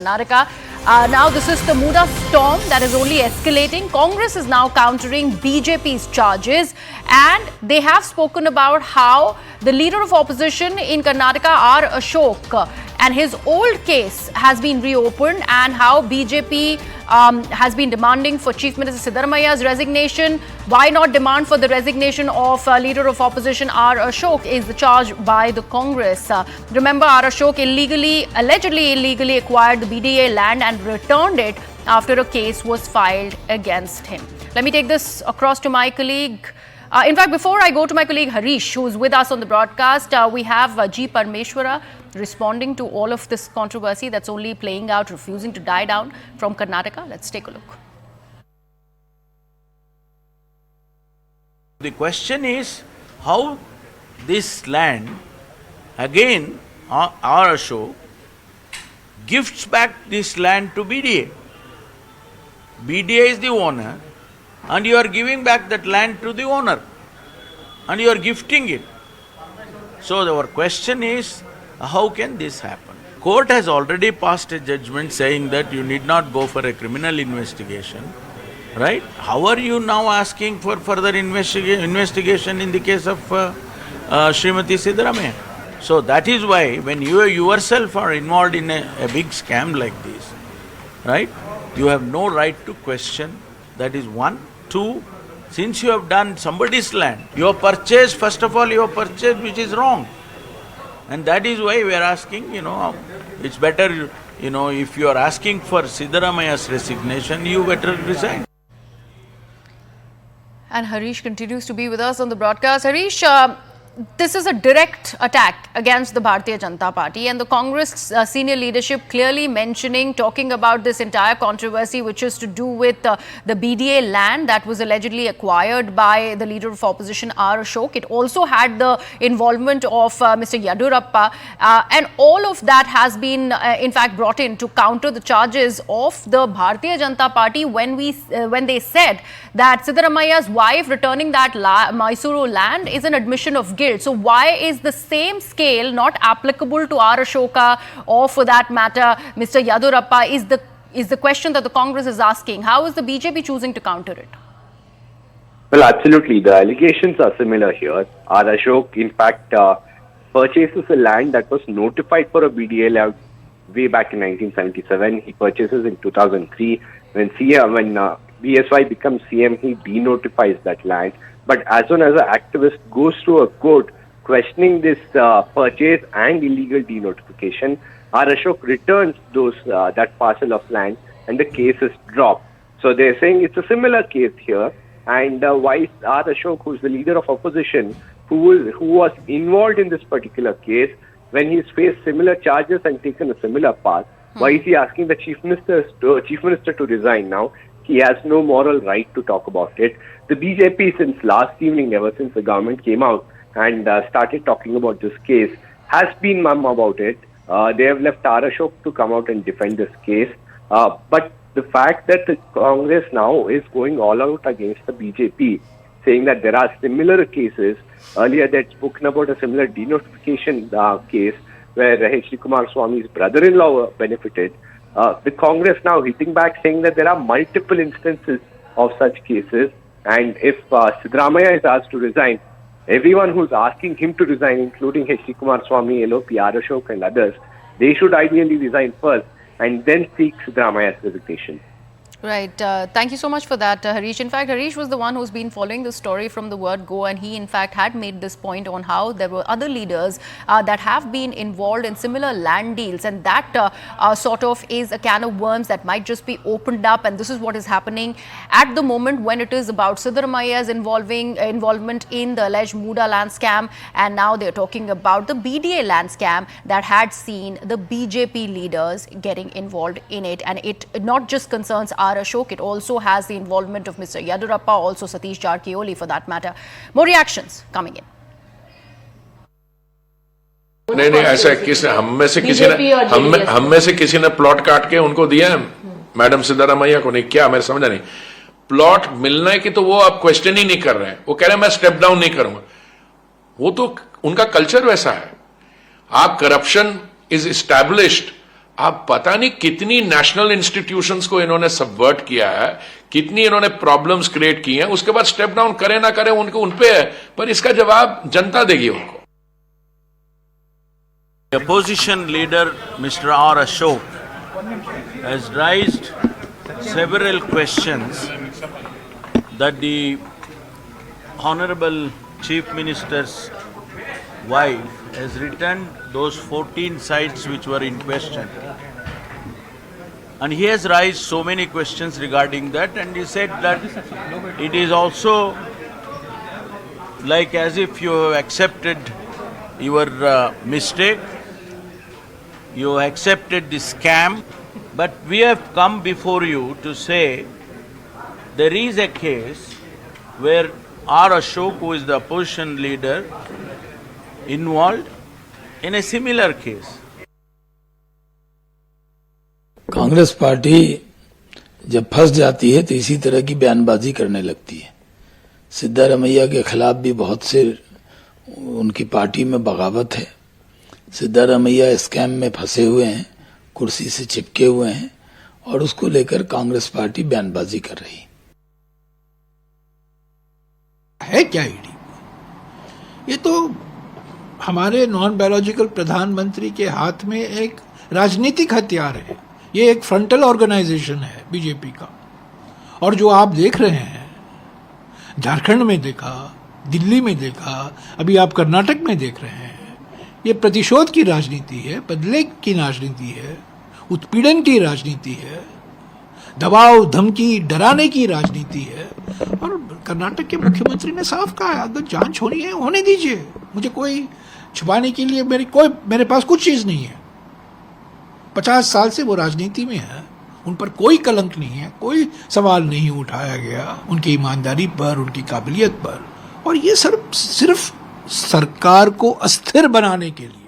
Karnataka. Now this is the Muda storm that is only escalating. Congress is now countering BJP's charges, and they have spoken about how the leader of opposition in Karnataka, R. Ashok, and his old case has been reopened, and how BJP has been demanding for Chief Minister Siddaramaia's resignation. Why not demand for the resignation of leader of opposition R. Ashok is the charge by the Congress. Remember, R. Ashok allegedly illegally acquired the BDA land and returned it after a case was filed against him. Let me take this across to my colleague. In fact, before I go to my colleague Harish, who is with us on the broadcast, we have G. Parmeshwara responding to all of this controversy that's only playing out, refusing to die down from Karnataka. Let's take a look. The question is how this land, again, R. Ashok, gifts back this land to BDA. BDA is the owner, and you are giving back that land to the owner, and you are gifting it. So our question is, how can this happen? Court has already passed a judgment saying that you need not go for a criminal investigation, right? How are you now asking for further investigation in the case of Srimati Siddaramaiah? So that is why when you yourself are involved in a big scam like this, right, you have no right to question. That is one. Two, since you have done somebody's land, you have purchased, first of all, you have purchased which is wrong. And that is why we are asking, it's better, if you are asking for Siddaramaia's resignation, you better resign. And Harish continues to be with us on the broadcast. Harish, this is a direct attack against the Bharatiya Janata Party, and the Congress senior leadership clearly talking about this entire controversy, which is to do with the BDA land that was allegedly acquired by the leader of opposition, R. Ashok. It also had the involvement of Mr. Yadurappa, and all of that has been, in fact, brought in to counter the charges of the Bharatiya Janata Party when they said that Siddaramaia's wife returning that Mysuru land is an admission of guilt. So why is the same scale not applicable to R. Ashoka, or for that matter Mr. Yadurappa is the question that the Congress is asking. How is the BJP choosing to counter it? Well, absolutely. The allegations are similar here. R. Ashok, in fact, purchases a land that was notified for a BDA land way back in 1977. He purchases in 2003. When BSY becomes CM, he denotifies that land. But as soon as an activist goes to a court questioning this purchase and illegal denotification, R. Ashok returns that parcel of land and the case is dropped. So they're saying it's a similar case here. And why R. Ashok, who's the leader of opposition, who was involved in this particular case, when he's faced similar charges and taken a similar path, why is he asking the Chief Minister to resign now? He has no moral right to talk about it. The BJP, since last evening, ever since the government came out and started talking about this case, has been mum about it. They have left R. Ashok to come out and defend this case. But the fact that the Congress now is going all out against the BJP, saying that there are similar cases, earlier they'd spoken about a similar denotification case where H.D. Kumaraswamy's brother-in-law benefited. The Congress now hitting back, saying that there are multiple instances of such cases, and if Siddaramaiah is asked to resign, everyone who's asking him to resign, including H.D. Kumaraswamy, LOP, R. Ashok and others, they should ideally resign first and then seek Siddaramaia's resignation. Right. Thank you so much for that, Harish. In fact, Harish was the one who's been following the story from the word go, and he in fact had made this point on how there were other leaders that have been involved in similar land deals, and that sort of is a can of worms that might just be opened up. And this is what is happening at the moment when it is about Siddaramaia's involvement in the alleged Muda land scam, and now they're talking about the BDA land scam that had seen the BJP leaders getting involved in it. And it not just concerns R. Ashok, it also has the involvement of Mr. Yadurappa, also Satish Jarkioli for that matter. More reactions coming in. नहीं ऐसा हम में से किसी ने plot काट के उनको दिया है मैडम सिद्धारमैया को? नहीं, क्या मैं समझा नहीं। प्लॉट मिलने की तो वो आप क्वेश्चन ही नहीं कर रहे हैं, वो कह रहे हैं मैं स्टेप डाउन नहीं करूंगा। वो तो उनका कल्चर वैसा है। आप करप्शन इज एस्टैब्लिश्ड आप पता नहीं कितनी नेशनल इंस्टीट्यूशंस को इन्होंने सबवर्ट किया है, कितनी इन्होंने प्रॉब्लम्स क्रिएट की हैं, उसके बाद स्टेप डाउन करें ना करें उनको उन पे है, पर इसका जवाब जनता देगी उनको। The opposition leader, Mr. R. Ashok, has raised several questions that the Honorable Chief Minister's wife has written those 14 sites which were in question. And he has raised so many questions regarding that, and he said that it is also like as if you have accepted your mistake, you accepted the scam, but we have come before you to say there is a case where R. Ashok, who is the opposition leader, involved in a similar case. Congress party जब फंस जाती है तो इसी तरह की बयानबाजी करने लगती है। सिद्धारमैया के खिलाफ भी बहुत से उनकी पार्टी में बगावत है। सिद्धारमैया स्कैम में फंसे हुए हैं, कुर्सी से चिपके हुए हैं और उसको लेकर कांग्रेस पार्टी बयानबाजी कर रही है। क्या ईडी ये तो हमारे नॉन बायोलॉजिकल प्रधानमंत्री के हाथ में एक राजनीतिक हथियार है। ये एक फ्रंटल ऑर्गेनाइजेशन है बीजेपी का, और जो आप देख रहे हैं झारखंड में देखा, दिल्ली में देखा, अभी आप कर्नाटक में देख रहे हैं, ये प्रतिशोध की राजनीति है, बदले की राजनीति है, उत्पीड़न की राजनीति है, दबाव धमकी डराने की राजनीति है। और कर्नाटक के मुख्यमंत्री ने साफ कहा है अगर जांच होनी है होने दीजिए, मुझे कोई छुपाने के लिए मेरे पास कुछ चीज नहीं है। 50 साल से वो राजनीति में है, उन पर कोई कलंक नहीं है, कोई सवाल नहीं उठाया गया उनकी ईमानदारी पर, उनकी काबिलियत पर। और ये सिर्फ सरकार को अस्थिर बनाने के लिए